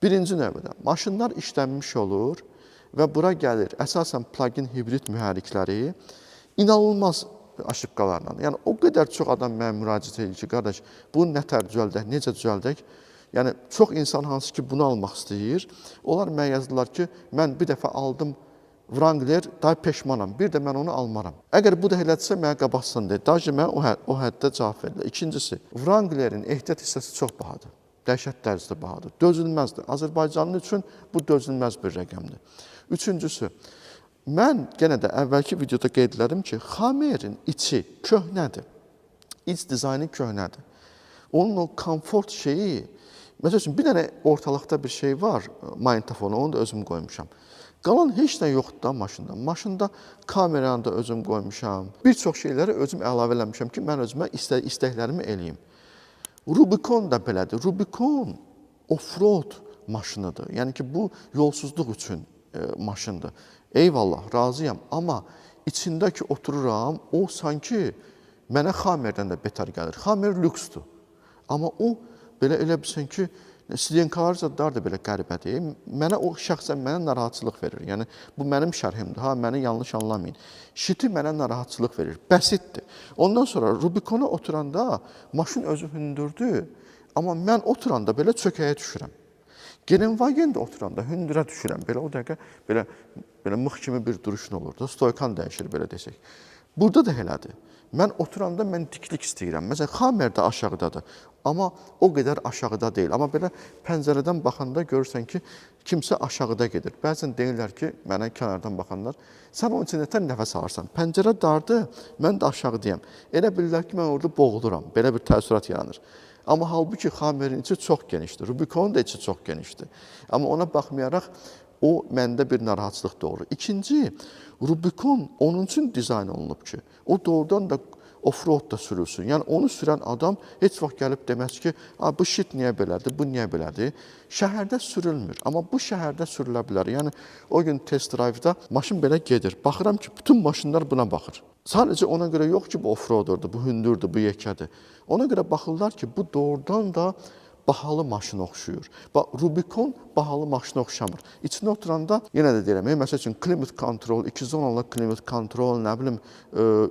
Birinci növbədə maşınlar işlənmiş olur və bura gəlir əsasən plug-in hibrid mühərrikləri inanılmaz aşıbqalarla. Yəni o qədər çox adam mənə müraciət edir ki, qardaş, bunu nətər düzəldək, necə düzəldək? Yəni çox insan hansı ki bunu almaq istəyir, onlar mənə yazdılar ki, mən bir dəfə aldım Wrangler, daha peşmanam, bir də mən onu almaram. Əgər bu da elədirsə, mənə qabaqsın deyir. Daha ki, mənə o həddə cavab verirlər. İkincisi, Wranglerin ehtiyat hissəsi çox bahadır. Dəhşət dərəcədə bahadır. Dözülməzdir. Azərbaycanlı üçün bu dözülməz bir rəqəmdir. Üçüncüsü, mən yenə də əvvəlki videoda qeyd elədim ki, Xamerin içi köhnədir. İç dizaynı köhnədir. Onun o komfort şeyi, məsəl üçün bir dənə ortalıqda bir şey var, magnitofonu, onu da özüm qoymuşam. Qalan heç nə yoxdur da maşında. Maşında kameranı da özüm qoymuşam. Bir çox şeyləri özüm əlavə eləmişəm ki, mən özümə istəklərimi eləyim. Rubicon da belədir. Rubicon off-road maşınıdır. Yəni ki, bu yolsuzluq üçün maşındır. Eyvallah, razıyam. Amma içindəki otururam, o sanki mənə Xamerdən də betər gəlir. Xamer lüksdür. Amma o belə elə bilsən ki, Slenkalar zadlar da belə qəribədir. Mənə o şəxsən mənə narahatçılıq verir. Yəni, bu mənim şərhimdir. Məni yanlış anlamayın. Şiti mənə narahatçılıq verir. Bəsitdir. Ondan sonra Rubicona oturanda maşın özü hündürdür. Amma mən oturanda belə çökəyə düşürəm. Gelenwagen-də oturanda hündürə düşürəm. Belə o dəqiqə belə mıx kimi bir duruşun olur da. Stoykan dəyişir belə desək. Burada da elədir. Mən oturanda mən diklik istəyirəm. Məsələn, Xamer də aşağıdadır. Amma o qədər aşağıda deyil. Amma belə pəncərədən baxanda görürsən ki, kimsə aşağıda gedir. Bəzən deyirlər ki, mənə kənardan baxanlar, sən onun için nətər nəfəs alırsan? Pəncərə dardır, mən də aşağıdayım. Elə bilirlər ki, mən orada boğuluram. Belə bir təəssürat yaranır. Amma halbuki Xamerin içi çox genişdir. Rubiconun da içi çox genişdir. Amma ona baxmayaraq, o məndə bir narahatçılıq doğurur. İkinci, Rubicon onun üçün dizayn olunub ki, o doğrudan da off-road da sürülsün. Yəni, onu sürən adam heç vaxt gəlib deməz ki, bu şit niyə belədir, bu niyə belədir? Şəhərdə sürülmür, amma bu şəhərdə sürülə bilər. Yəni, o gün test drive-da maşın belə gedir. Baxıram ki, bütün maşınlar buna baxır. Sadəcə ona görə yox ki, bu off-roaderdir, bu hündürdür, bu yekədir. Ona görə baxırlar ki, bu doğrudan da bahalı maşına oxşuyur. Rubicon bahalı maşına oxşamır. İçində oturanda, yenə də deyirəm, məsəl üçün, climate control, 210 climate control, nə bilim,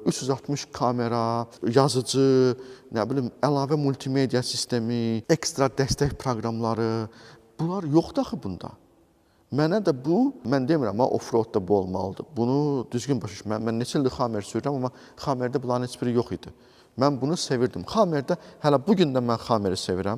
360 kamera, yazıcı, nə bilim, əlavə multimedia sistemi, ekstra dəstək proqramları, bunlar yoxdur axı bunda. Mənə də bu, mən demirəm, off-roadda bu olmalıdır. Bunu düzgün başa düşün. Mən neçə ildir Xamer sürürəm, amma Xamerdə bunların heç biri yox idi. Mən bunu sevirdim. Xamerdə, hələ bugün də mən Xameri sevirəm.